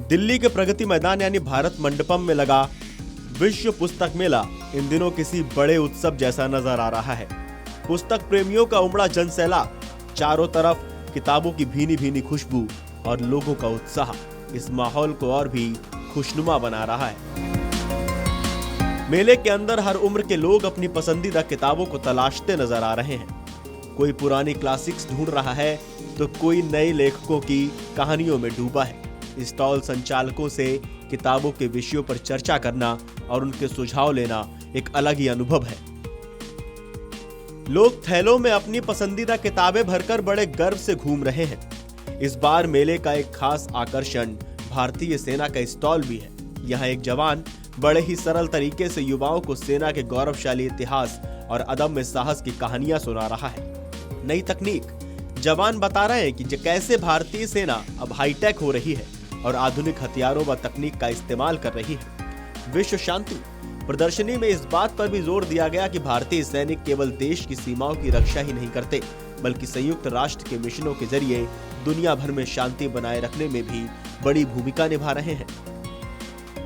दिल्ली के प्रगति मैदान यानी भारत मंडपम में लगा विश्व पुस्तक मेला इन दिनों किसी बड़े उत्सव जैसा नजर आ रहा है। पुस्तक प्रेमियों का उमड़ा जनसैलाब, चारों तरफ किताबों की भीनी भीनी खुशबू और लोगों का उत्साह इस माहौल को और भी खुशनुमा बना रहा है। मेले के अंदर हर उम्र के लोग अपनी पसंदीदा किताबों को तलाशते नजर आ रहे हैं। कोई पुरानी क्लासिक्स ढूंढ रहा है तो कोई नए लेखकों की कहानियों में डूबा है। स्टॉल संचालकों से किताबों के विषयों पर चर्चा करना और उनके सुझाव लेना एक अलग ही अनुभव है। लोग थैलों में अपनी पसंदीदा किताबें भरकर बड़े गर्व से घूम रहे हैं। इस बार मेले का एक खास आकर्षण भारतीय सेना का स्टॉल भी है। यहाँ एक जवान बड़े ही सरल तरीके से युवाओं को सेना के गौरवशाली इतिहास और अदम्य साहस की कहानियां सुना रहा है। नई तकनीक, जवान बता रहे हैं कि कैसे भारतीय सेना अब हाईटेक हो रही है और आधुनिक हथियारों व तकनीक का इस्तेमाल कर रही है। विश्व शांति प्रदर्शनी में इस बात पर भी जोर दिया गया कि भारतीय सैनिक केवल देश की सीमाओं की रक्षा ही नहीं करते, बल्कि संयुक्त राष्ट्र के मिशनों के जरिए दुनिया भर में शांति बनाए रखने में भी बड़ी भूमिका निभा रहे हैं।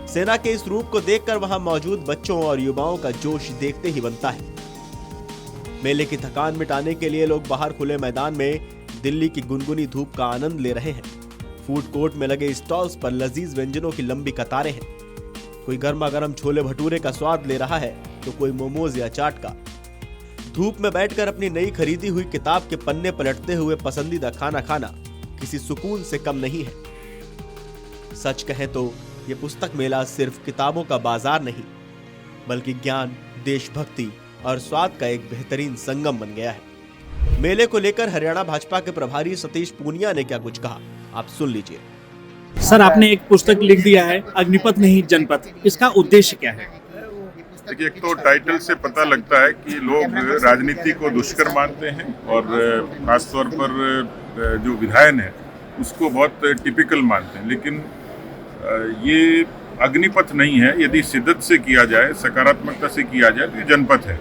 सेना के इस रूप को देखकर वहां मौजूद बच्चों और युवाओं का जोश देखते ही बनता है। मेले की थकान मिटाने के लिए लोग बाहर खुले मैदान में दिल्ली की गुनगुनी धूप का आनंद ले रहे हैं। फूड कोर्ट में लगे स्टॉल्स पर लजीज व्यंजनों की लंबी कतारें हैं। कोई गर्मा गर्म छोले भटूरे का स्वाद ले रहा है तो कोई मोमोज या चाट का। धूप में बैठकर अपनी नई खरीदी हुई किताब के पन्ने पलटते हुए पसंदीदा खाना खाना किसी सुकून से कम नहीं है। सच कहें तो ये पुस्तक मेला सिर्फ किताबों का बाजार नहीं, बल्कि ज्ञान, देशभक्ति और स्वाद का एक बेहतरीन संगम बन गया है। मेले को लेकर हरियाणा भाजपा के प्रभारी सतीश पूनिया ने क्या कुछ कहा, आप सुन लीजिए। सर, आपने एक पुस्तक लिख दिया है, अग्निपथ नहीं जनपथ, इसका उद्देश्य क्या है? देखिए, एक तो टाइटल से पता लगता है कि लोग राजनीति को दुष्कर मानते हैं और खासतौर पर जो विधायन है उसको बहुत टिपिकल मानते हैं, लेकिन ये अग्निपथ नहीं है। यदि शिद्दत से किया जाए, सकारात्मकता से किया जाए तो ये जनपथ है।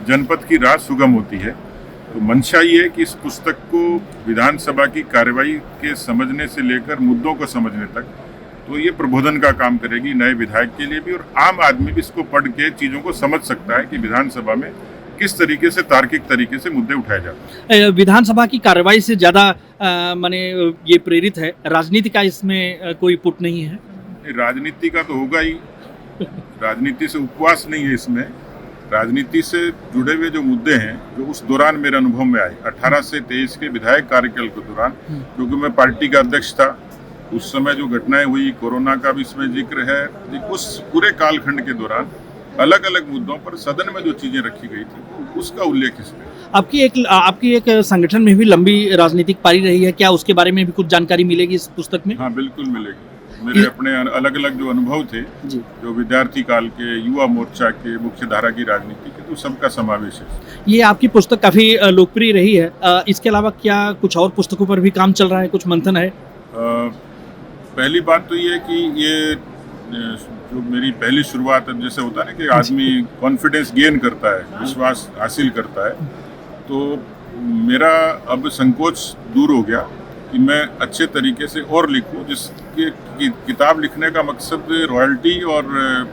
जनपथ की राह सुगम होती है। तो मंशा ये है कि इस पुस्तक को विधानसभा की कार्यवाही के समझने से लेकर मुद्दों को समझने तक तो ये प्रबोधन का काम करेगी, नए विधायक के लिए भी, और आम आदमी भी इसको पढ़ के चीज़ों को समझ सकता है कि विधानसभा में किस तरीके से तार्किक तरीके से मुद्दे उठाए जाते हैं। विधानसभा की कार्यवाही से ज़्यादा माने ये प्रेरित है, राजनीति का इसमें कोई पुट नहीं है? राजनीति का तो होगा ही, राजनीति से उपवास नहीं है इसमें। राजनीति से जुड़े हुए जो मुद्दे हैं जो उस दौरान मेरे अनुभव में आए 18 से 23 के विधायक कार्यकाल के दौरान, क्योंकि मैं पार्टी का अध्यक्ष था, उस समय जो घटनाएं हुई, कोरोना का भी इसमें जिक्र है। उस पूरे कालखंड के दौरान अलग अलग मुद्दों पर सदन में जो चीजें रखी गई थी उसका उल्लेख इसमें। आपकी एक संगठन में भी लंबी राजनीतिक पारी रही है, क्या उसके बारे में भी कुछ जानकारी मिलेगी इस पुस्तक में? हाँ, बिल्कुल मिलेगी। मेरे अपने अलग अलग जो अनुभव थे जी, जो विद्यार्थी काल के, युवा मोर्चा के, मुख्य धारा की राजनीति के, तो सबका समावेश है। ये आपकी पुस्तक काफी लोकप्रिय रही है। इसके अलावा क्या कुछ और पुस्तकों पर भी काम चल रहा है, कुछ मंथन है? पहली बात तो ये है कि ये जो मेरी पहली शुरुआत, अब जैसे होता है ना कि आदमी कॉन्फिडेंस गेन करता है, विश्वास हासिल करता है, तो मेरा अब संकोच दूर हो गया कि मैं अच्छे तरीके से और लिखूं, जिसके किताब लिखने का मकसद रॉयल्टी और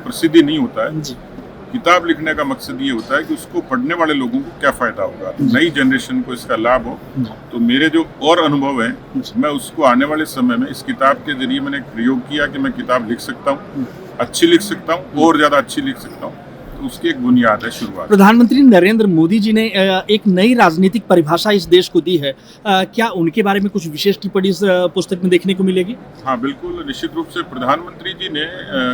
प्रसिद्धि नहीं होता है। किताब लिखने का मकसद ये होता है कि उसको पढ़ने वाले लोगों को क्या फ़ायदा होगा, नई जनरेशन को इसका लाभ हो। तो मेरे जो और अनुभव हैं, मैं उसको आने वाले समय में इस किताब के जरिए मैंने एक प्रयोग किया कि मैं किताब लिख सकता हूँ, अच्छी लिख सकता हूँ और ज़्यादा अच्छी लिख सकता हूँ। तो उसकी एक बुनियाद है, शुरुआत। प्रधानमंत्री नरेंद्र मोदी जी ने एक नई राजनीतिक परिभाषा इस देश को दी है, क्या उनके बारे में कुछ विशेष टिप्पणी इस पुस्तक में देखने को मिलेगी? हाँ, बिल्कुल, निश्चित रूप से प्रधानमंत्री जी ने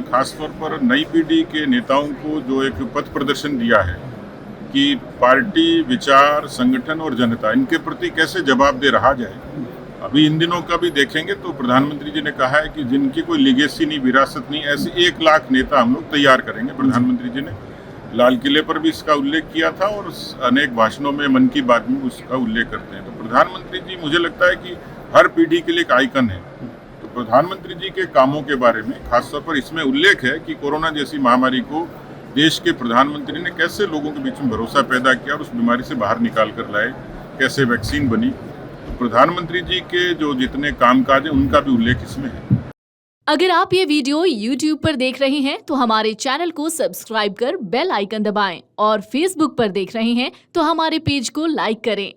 खासतौर पर नई पीढ़ी के नेताओं को जो एक पथ प्रदर्शन दिया है कि पार्टी, विचार, संगठन और जनता, इनके प्रति कैसे जवाबदेह रहा जाए। अभी इन दिनों का भी देखेंगे तो प्रधानमंत्री जी ने कहा है कि जिनकी कोई लीगेसी नहीं, विरासत नहीं, ऐसे 1 लाख नेता हम लोग तैयार करेंगे। प्रधानमंत्री जी ने लाल किले पर भी इसका उल्लेख किया था और अनेक भाषणों में, मन की बात में उसका उल्लेख करते हैं। तो प्रधानमंत्री जी, मुझे लगता है कि हर पीढ़ी के लिए एक आइकन है। तो प्रधानमंत्री जी के कामों के बारे में खासतौर पर इसमें उल्लेख है कि कोरोना जैसी महामारी को देश के प्रधानमंत्री ने कैसे लोगों के बीच में भरोसा पैदा किया और उस बीमारी से बाहर निकाल कर लाए, कैसे वैक्सीन बनी। तो प्रधानमंत्री जी के जो जितने कामकाज हैं उनका भी उल्लेख इसमें है। अगर आप ये वीडियो YouTube पर देख रहे हैं तो हमारे चैनल को सब्सक्राइब कर बेल आइकन दबाएं और Facebook पर देख रहे हैं तो हमारे पेज को लाइक करें।